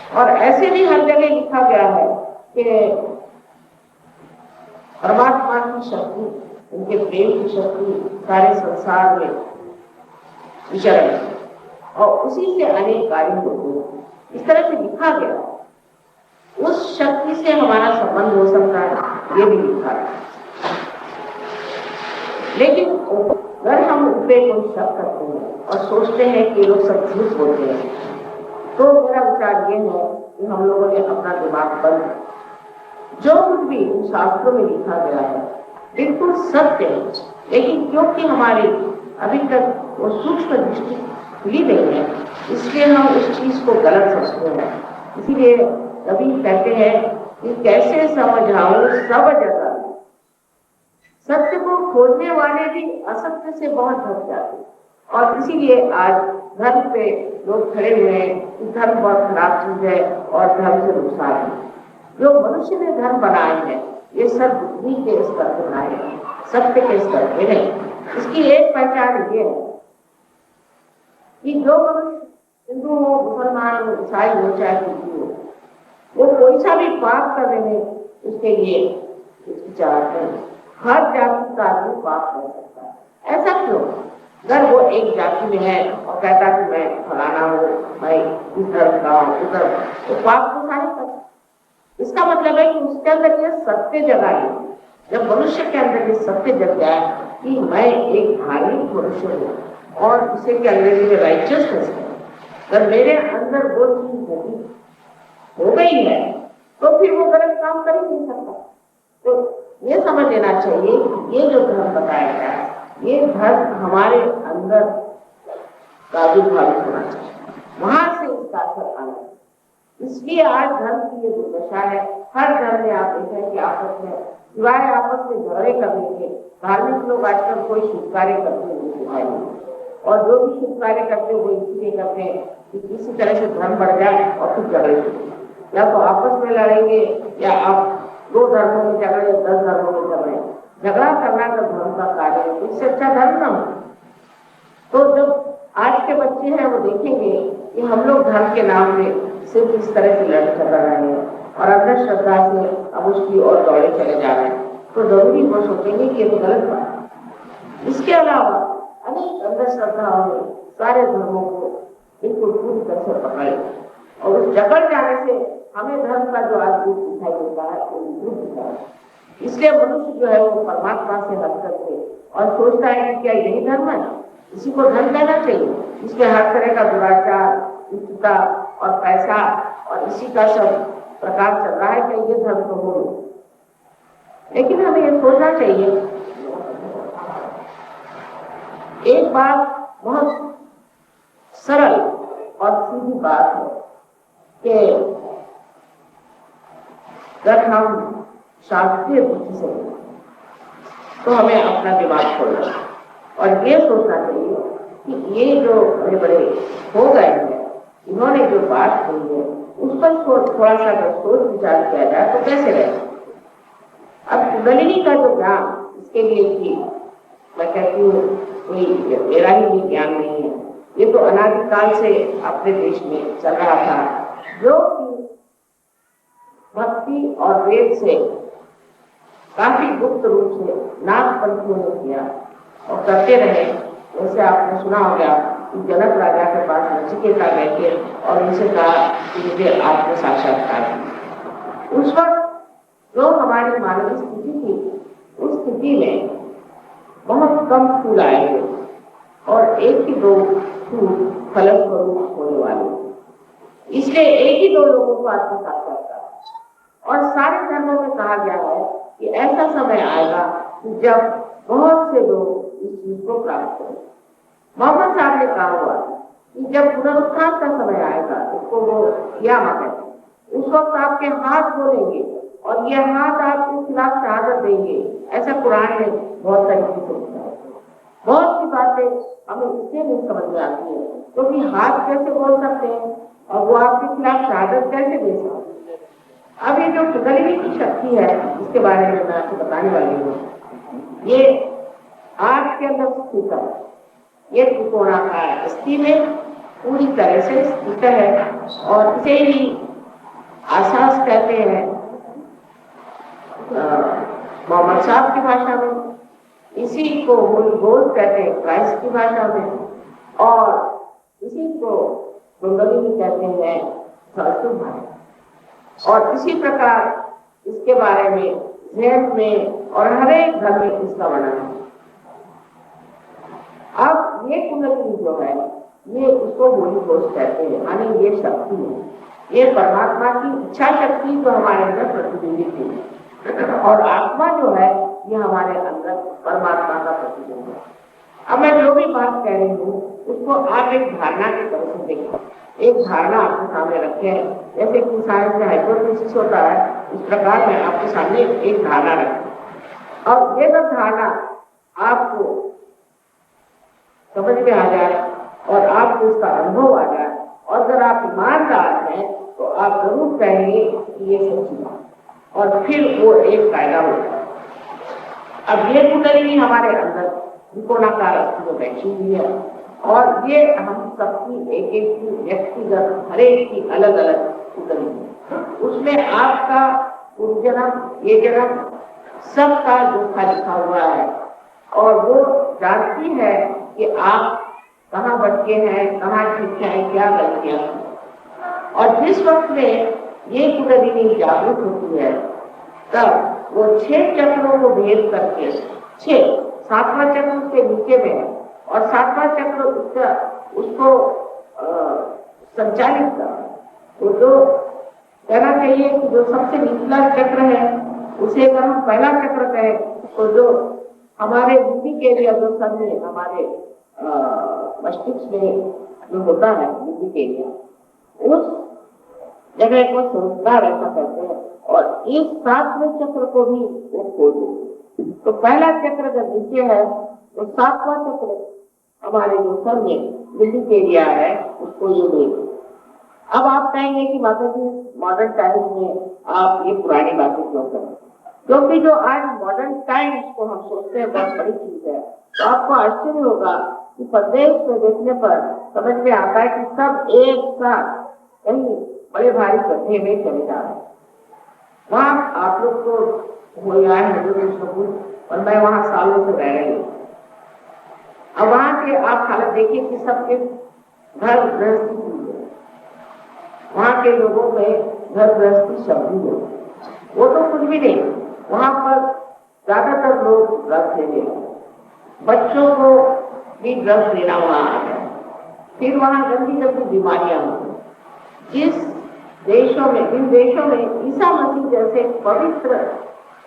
और ऐसे भी हर जगह लिखा गया है कि परमात्मा की शक्ति, उनके प्रेम की शक्ति सारे संसार में विचरण है और उसी से अनेक कार्य होते हैं, इस तरह से लिखा गया। उस शक्ति से हमारा संबंध हो सकता है, ये भी लिखा है। लेकिन अगर हम उन पे कोई शक करते हैं और सोचते हैं कि लोग सब झूठ बोलते हैं, तो मेरा विचार ये है कि हम लोगों ने अपना दिमाग बंद, जो कुछ भी इन शास्त्रों में लिखा गया है बिल्कुल सत्य है, लेकिन क्योंकि हमारी अभी तक वो सूक्ष्म दृष्टि खुली नहीं है, इसलिए हम उस चीज को गलत समझते हैं। इसीलिए कभी कहते हैं कि कैसे समझाऊं सब जगह, सत्य को खोजने वाले भी असत्य से बहुत थक जाते हैं। और इसीलिए आज धर्म पे लोग खड़े हुए हैं कि धर्म बहुत खराब चीज है और धर्म से नुकसान है। जो मनुष्य ने धर्म बनाए हैं ये सब बुद्धि के स्तर पर बनाए हैं, सत्य के स्तर पे नहीं। इसकी एक पहचान ये है कि जो मनुष्य हिंदू हो, मुसलमान हो, ईसाई हो, चाहे हिंदू हो, वो कोई सा भी पाप करने में उसके लिए विचार करें। हर जाति का आदमी पाप कर सकता है। ऐसा क्यों? अगर वो एक जाति में है और कहता कि मैं फलाना हूँ, मैं इस धर्म का हूँ, उस धर्म, तो पाप तो सारे कर। इसका मतलब है कि उसके अंदर ये सत्य जगा है। जब मनुष्य के अंदर ये सत्य जग जाए कि मैं एक धार्मिक मनुष्य हूँ और उसे के अंदर ये राइचियसनेस है, अगर मेरे अंदर वो चीज हो गई है तो फिर वो गलत काम कर ही नहीं सकता। तो ये समझ लेना चाहिए कि ये जो धर्म बताया गया है, ये धर्म हमारे अंदर प्रादुर्भावित होना चाहिए, वहां से इसका असर आना चाहिए। इसलिए आज धर्म की ये दुर्दशा है। हर धर्म में आप देखें कि आपस में सिवाय आपस में झगड़े करने के धार्मिक लोग आजकल कोई शुभ कार्य करते हुए दिखाई नहीं, और जो भी शुभ कार्य करते हैं वो इसलिए करते हैं कि किसी तरह से धर्म बढ़ जाए और फिर झगड़े शुरू, या तो आपस में लड़ेंगे या आप 2 धर्मों में झगड़े, 10 धर्मों में झगड़े। झगड़ा करना तो धर्म का कार्य है, इससे अच्छा धर्म ना हो। तो जब आज के बच्चे हैं वो देखेंगे कि हम लोग धर्म के नाम में सिर्फ इस तरह से लड़ कर रहे हैं और अंधश्रद्धा से अब उसकी ओर दौड़े चले जा रहे हैं, तो जरूरी वो सोचेंगे कि ये तो गलत बात है। इसके अलावा अनेक अंधश्रद्धाओं ने सारे धर्मों को बिल्कुल पूरी तरह से पकड़े और उस जकड़ जाने से हमें धर्म का जो आज रूप दिखाई देता है वो रूप दिखा है। इसलिए मनुष्य जो है वो परमात्मा से हट करके और सोचता है कि क्या यही धर्म है, इसी को धर्म कहना चाहिए, इसमें हर तरह का दुराचार, दुष्टता और पैसा और इसी का सब प्रकार चल रहा है, कि ये धर्म तो हो। लेकिन हमें ये सोचना चाहिए, एक बात बहुत सरल और सीधी बात है कि अगर हम शास्त्रीय बुद्धि से तो हमें अपना दिमाग खोलना और ये सोचना चाहिए कि ये जो बड़े बड़े हो गए हैं, इन्होंने जो बात कही है उस पर थोड़ा सा अगर सोच विचार किया जाए तो कैसे रहे। अब कुंडलिनी का जो ज्ञान, इसके लिए कि मैं कहती हूँ कोई मेरा ही भी ज्ञान नहीं है, ये तो अनादिकाल से अपने देश में चल रहा था, जो भक्ति और वेद से काफी गुप्त रूप से नागपंथियों ने किया और करते रहे। जैसे आपने सुना होगा कि जनक राजा के पास नचिकेता गए थे और उनसे कहा कि मुझे आत्म साक्षात्कार। उस वक्त जो हमारी मानवीय स्थिति थी, उस स्थिति में बहुत कम फूल आए थे और 1 ही 2 फूल फलस्वरूप होने वाले, इसलिए 1 ही 2 लोगों को आत्म साक्षात्कार। और सारे धर्मों में कहा गया है कि ऐसा समय आएगा कि जब बहुत से लोग इस चीज को प्राप्त करेंगे। मोहम्मद साहब ने कहा हुआ कि जब पुनरुत्थान का समय आएगा, इसको वो क़यामत कहते हैं, उस वक्त आपके हाथ बोलेंगे और ये हाथ आपके खिलाफ शहादत देंगे। ऐसा कुरान में बहुत तरीके से लिखा है। बहुत सी बातें हमें इसलिए नहीं समझ में आती है क्योंकि हाथ कैसे बोल सकते हैं और वो आपके खिलाफ शहादत कैसे दे सकते हैं। अब ये जो कुंडलिनी की शक्ति है, इसके बारे में मैं आपको बताने वाली हूँ। ये आग के अंदर स्थित है, ये त्रिकोणाकार अस्थि में पूरी तरह से स्थित है और इसे ही आसास कहते हैं मोहम्मद साहब की भाषा में, इसी को गोल कहते हैं क्राइस्ट की भाषा में, और इसी को कुंडलिनी कहते हैं संस्कृत भाषा। और इसी प्रकार इसके बारे में जैन में और हर एक धर्म में इसका वर्णन है। अब ये कुंडलिनी जो है, ये उसको होली घोष कहते हैं, यानी ये शक्ति है, ये परमात्मा की इच्छा शक्ति जो हमारे अंदर प्रतिबिंबित है, और आत्मा जो है ये हमारे अंदर परमात्मा का प्रतिबिंब है। अब मैं जो भी बात कह रही हूँ उसको आप एक धारणा की तरह से देखें, एक धारणा आपके सामने रखें, जैसे कि साइंस में हाइपोथेसिस होता है, इस प्रकार मैं आपके सामने एक धारणा रखूं और ये सब धारणा आपको समझ में आ जाए और आपको इसका अनुभव आ जाए, और अगर आप ईमानदार हैं तो आप जरूर कहेंगे कि ये सच्ची बात, और फिर वो एक कायदा होता है। अब ये कुंडलिनी हमारे अंदर त्रिकोणाकार अस्थि में बैठी हुई है, और ये हम सबकी एक एक की व्यक्तिगत हर एक की अलग अलग कुंडलिनी है। उसमें आपका पूर्व जन्म, ये जन्म, सबका जोखा लिखा हुआ है, और वो जानती है कि आप कहाँ भटके हैं, कहाँ ठीक है, क्या गलतियां हैं। और जिस वक्त में ये कुंडलिनी जागृत होती है, तब वो 6 चक्रों को भेद करके 7वां चक्र उसके नीचे में है, और 7वां चक्र उसको संचालित कर, तो जो कहना चाहिए कि जो सबसे निचला चक्र है उसे अगर हम पहला चक्र कहें, तो जो हमारे बुद्धि के लिए जो समय हमारे मस्तिष्क में जो होता है बुद्धि के लिए, उस जगह को संस्कार ऐसा करते हैं, और इस 7वें चक्र को भी वो खोल देते। तो पहला चक्र जब नीचे है तो 7वां चक्र हमारे जो सर में बुद्धि एरिया है उसको ये देते। अब आप कहेंगे कि माता जी मॉडर्न टाइम्स में आप ये पुरानी बातें क्यों करें, क्योंकि जो आज मॉडर्न टाइम्स को हम सोचते हैं बहुत बड़ी चीज है, तो आपको आश्चर्य होगा कि प्रदेश में देखने पर समझ में आता है कि सब एक साथ कहीं बड़े भारी गड्ढे में चले जा रहे हैं। वहाँ आप लोग तो हो गया है और मैं वहाँ सालों से रह रही हूँ। अब वहाँ के आप हालत देखिए कि सबके घर गृहस्थी, वहाँ के लोगों में घर गृहस्थी शब्द है, वो तो कुछ भी नहीं। वहाँ पर ज्यादातर लोग ड्रग्स लेने लगे, बच्चों को भी ड्रग्स लेना वहाँ आ गया। फिर वहाँ गंदी गंदी बीमारियां होती। जिस देशों में, इन देशों में ईसा मसीह जैसे पवित्र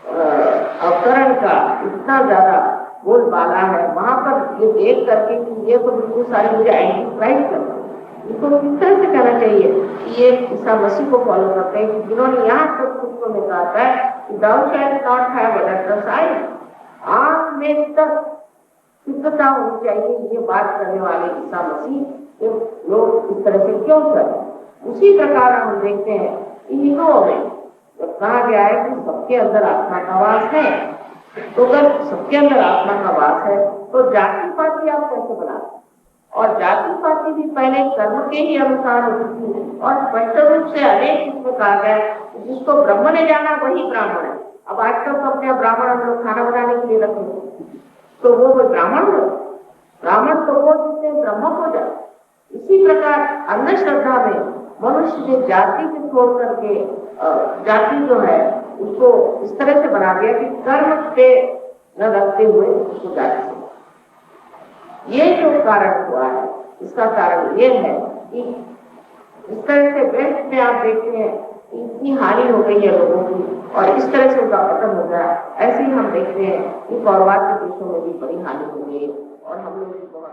अवतरण का इतना ज्यादा बोलबाला है, वहां पर ये देख करके कि ये तो बिल्कुल सारी मुझे एंटी क्राइस्ट करते हैं, इसको किस तरह से कहना चाहिए कि ये ईसा मसीह को फॉलो करते हैं, जिन्होंने यहाँ तक खुद में कहा है कि thou shalt not have adulterous eyes, आंख में तक शुद्धता होनी चाहिए। ये बात करने वाले ईसा मसीह लोग इस तरह से क्यों करें। उसी प्रकार हम देखते हैं हिंदुओं में जब कहा गया है कि सबके अंदर आत्मा का वास है, तो अगर सबके अंदर आत्मा का वास है तो जाति पाति आप कैसे बनाते, और जाति पाति भी पहले कर्म के ही अनुसार होती थी, और स्पष्ट रूप से अनेक इसमें कहा गया जिसको ब्रह्म ने जाना वही ब्राह्मण है। अब आजकल तो अपने ब्राह्मण हम लोग खाना बनाने के लिए रखे, तो वो ब्राह्मण हो, ब्राह्मण तो वो जिसने ब्रह्म को जाना। इसी प्रकार अंधश्रद्धा में मनुष्य ने जाति को छोड़ करके जाति जो है उसको इस तरह से बना दिया कि कर्म पे न रखते हुए उसको जाति से। ये जो कारण हुआ है, इसका कारण ये है कि इस तरह से वेस्ट में आप देखते हैं इतनी हानि हो गई है लोगों की, और इस तरह से उनका पतन हो गया। ऐसे ही हम देखते हैं कि पौरवाद के देशों में भी बड़ी हानि हो गई, और हम लोग भी बहुत